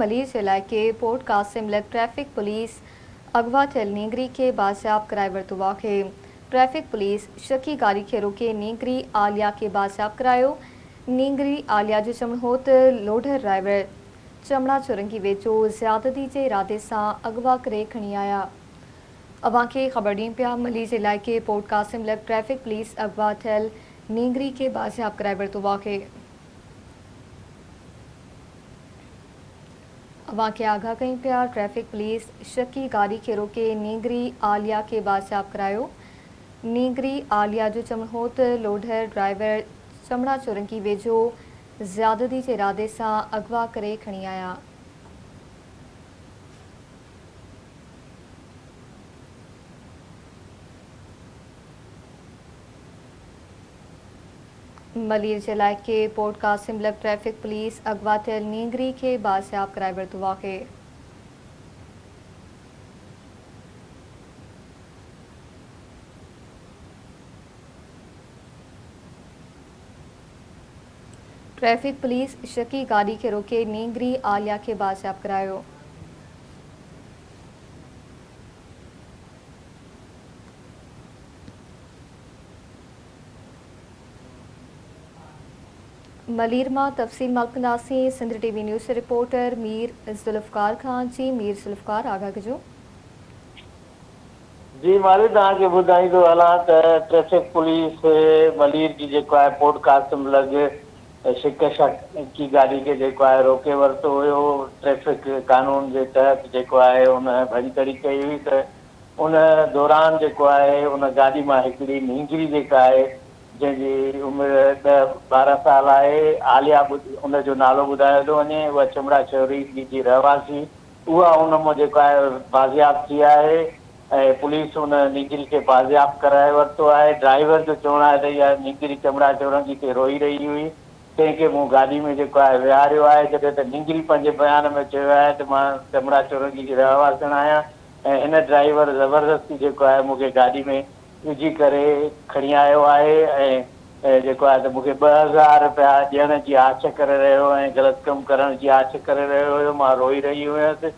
मलीर इलाइक़े पोर्ट कासिम लग traffic police अगवा थियल नींगरी के बाज़ियाब कराए वरितो आहे। ट्रैफिक पुलिस शकी गाड़ी खे रोके नींगरी आलिया के बाज़ियाब करायो। नींगरी आलिया जो चवणु हो त लोडर ड्राइवर चमड़ा चुरंगी वेझो ज़्यादती जे इरादे सां अगवा करे खणी आया। अवां खे ख़बर ॾियूं पिया मलीर इलाइक़े पोर्ट कासिम लग ट्रैफिक पुलिस अगवा थियल नींगरी के बाज़ियाब कराए वरितो आहे। अवां खे आगाह कयूं पिया ट्रैफिक पुलिस शकी गाड़ी खे रोके नींगरी आलिया के बाज़ियाब करायो। नींगरी आलिया जो चवणु हो त लोडर ड्राइवर चमड़ा चुरंगी वेझो ज़्यादती जे इरादे सां अगवा करे खणी आया। मलीर इलाइक़े पोर्ट कासिम लग ट्रैफिक पुलिस अगवा थियल नींगरी के बाज़ियाब कराए वरितो आहे। ट्रैफिक पुलिस शकी गाड़ी खे रोके नींगरी आलिया के बाज़ियाब करायो। मलीर मां तफ़सील मलकंदासीं Sindh TV news reporter Mir Zulfiqar Khan. जी मीर ज़ुल्फ़कार आगाह कजो। जी माली तव्हांखे ॿुधाईंदो हलां त ट्रैफिक पुलिस मलीर जी जेको आहे पोर्ट कासिम लॻ शिकी गाॾी खे जेको आहे रोके वरितो हुयो। ट्रैफिक कानून जे तहत जेको आहे उन भञ कड़ी कई हुई त उन दौरान जेको आहे उन गाॾी मां हिकिड़ी नींगरी जेका आहे जंहिंजी उमिरि 10-12 साल आहे आलिया उनजो नालो ॿुधायो थो वञे। उहा चमड़ा चोरंगी जी रहवासी उहा उन मां जेको आहे बाज़ियाब थी आहे ऐं पुलिस उन नींगरी खे बाज़ियाब कराए वरितो आहे। ड्राइवर जो चवणु आहे त इहा नींगरी चमड़ा चोरंगी ते रोई रही हुई। कंहिंखे मूं गाॾी में जेको आहे विहारियो आहे जॾहिं त नींगरी पंहिंजे बयान में चयो आहे त मां चमड़ा चोरंगी जी रहवासण आहियां ऐं हिन ड्राइवर ज़बरदस्ती जेको आहे मूंखे गाॾी में विझी करे खणी आयो आहे ऐं जेको आहे त मूंखे 2000 रुपया ॾियण जी आछ करे रहियो ऐं ग़लति कमु करण जी आछ करे रहियो हुयो। मां रोई रही हुयसि।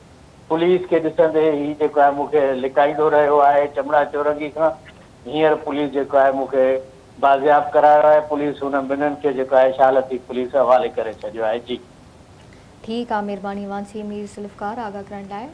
पुलिस खे ॾिसंदे हीउ जेको आहे मूंखे लिकाईंदो रहियो आहे चमड़ा चोरंगी खां। हींअर पुलिस जेको आहे मूंखे बाज़ियाब करायो आहे। पुलिस हुन ॿिन्हिनि खे जेको आहे शालती पुलिस हवाले करे छॾियो आहे। जी ठीकु आहे, महिरबानी वांसी मीर ज़ुल्फ़कार आगाह करण लाइ।